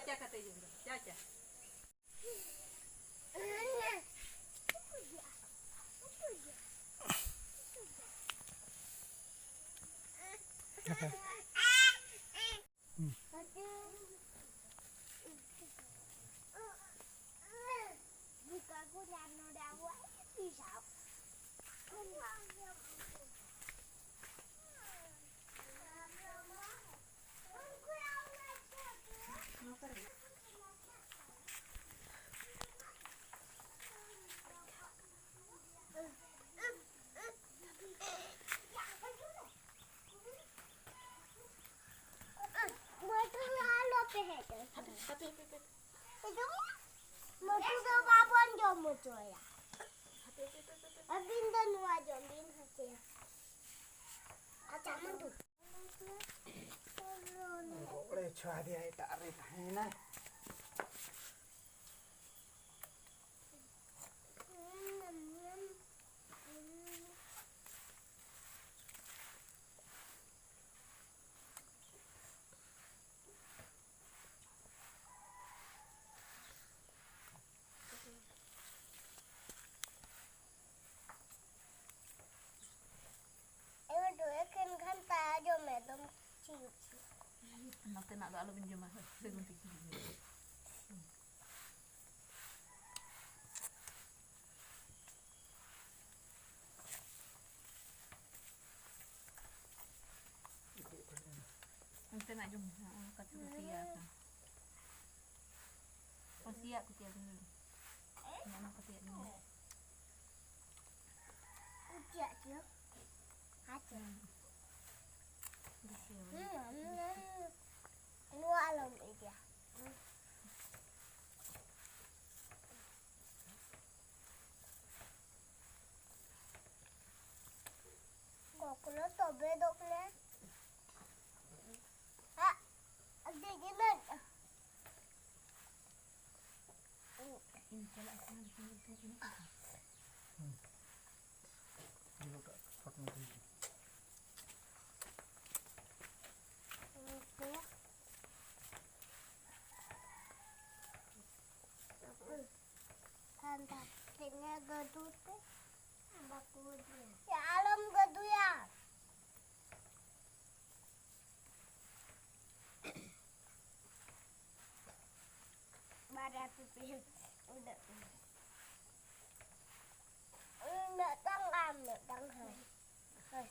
Caca kata je. Caca. Boleh cuah dia tarik ini. Nanti nak tak lebih jemah. Segunti. Nanti nak jemah. Kata kutia kan. Kutia kutia dulu. Mana kutia dulu. Kutia je. Aja. Lu alam dia. Kok lo tobe dokle? Ha, ada gimana? Ini kalau aku nak ini. Dulu tak pakai itu. Tantangnya gaduh teh. Ya alam gaduh ya. Barat pipih udah. Nak tangam, nak tanghai. Hei.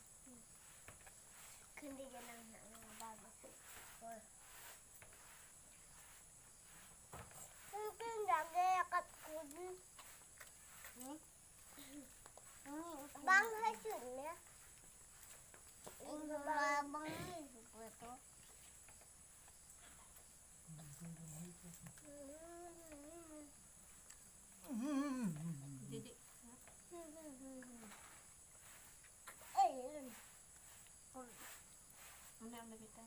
Kendi jangan nak bagus. Mungkin jaga kat kudi. Bang hasilnya. Ini bang itu. Jadi. Anda kita.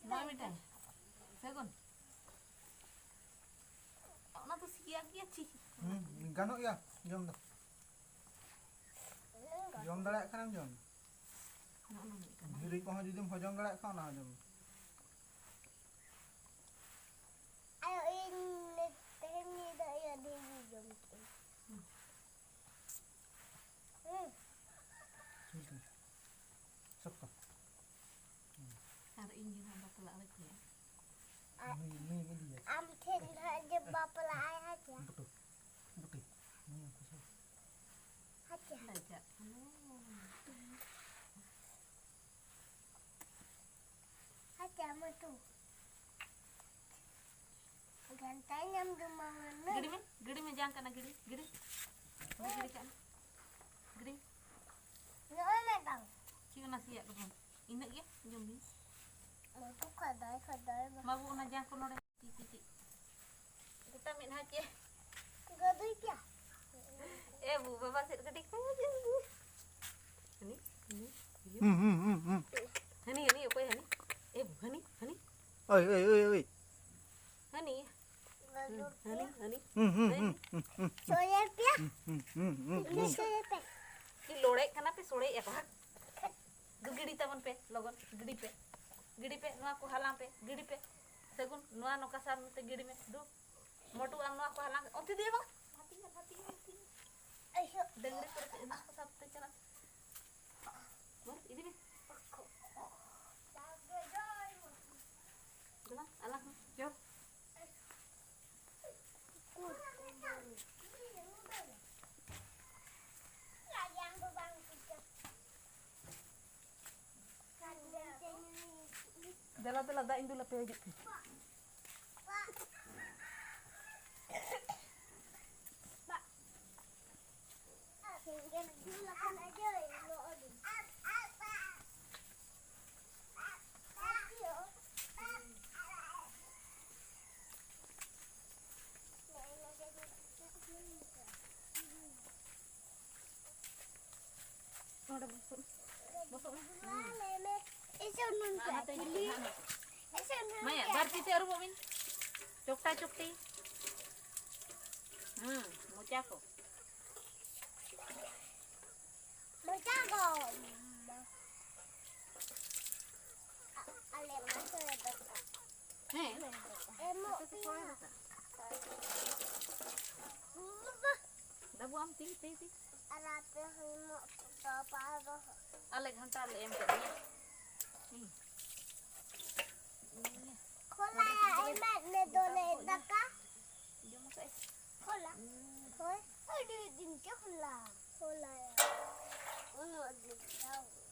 Mau minta? Segun. Nak tu siap dia cih. Ganok ya, jom dah. Jom dah kan jom. Diri kau hujung hujung dah kan jom. Ayo ini tehnya dah ya di jom. Sokka. Hari ini hamba pelak lagi ya. Ini dia. Amten aja bapak lah aja. Betul. Betul. Ini aku sih. Aja. Aja. Aja matu. Gantanya mana? Gede men jangan kena gede. Gede kan. Gede. Nggak megang. Cium nasi ya kebun. Inek ya, jom ni. Matu kadai. Mabu na jangan kuno deh. Titi. Kita min haji. Gaduh ya. Bu, bapak sit gede kan aja. Hani. Hani, apa ya hani? Bu, hani. Oi. Hani. Hani. Soalnya ya. Ini soalnya. Ki lorek kenapa sore ya, Pak? pe logon gidi pe noa ko halang pe gidi pe segun noa no kasar te gidi me du motu ang noa ko halang onti dia bang hati Ayo. dengri per enak ko sab te cara bar ini me Dula, alah yo dala da indula pe hijik udah bosok Maya, berarti teru mo min. Cukti. Muchako. Dabu am ti. Alek hantar le em ke ni. Khola emak ne dole daka. Dia mo kay. Khola. Khoi. Ôi đi đừng cho khola. Khola. Ôi đi đâu.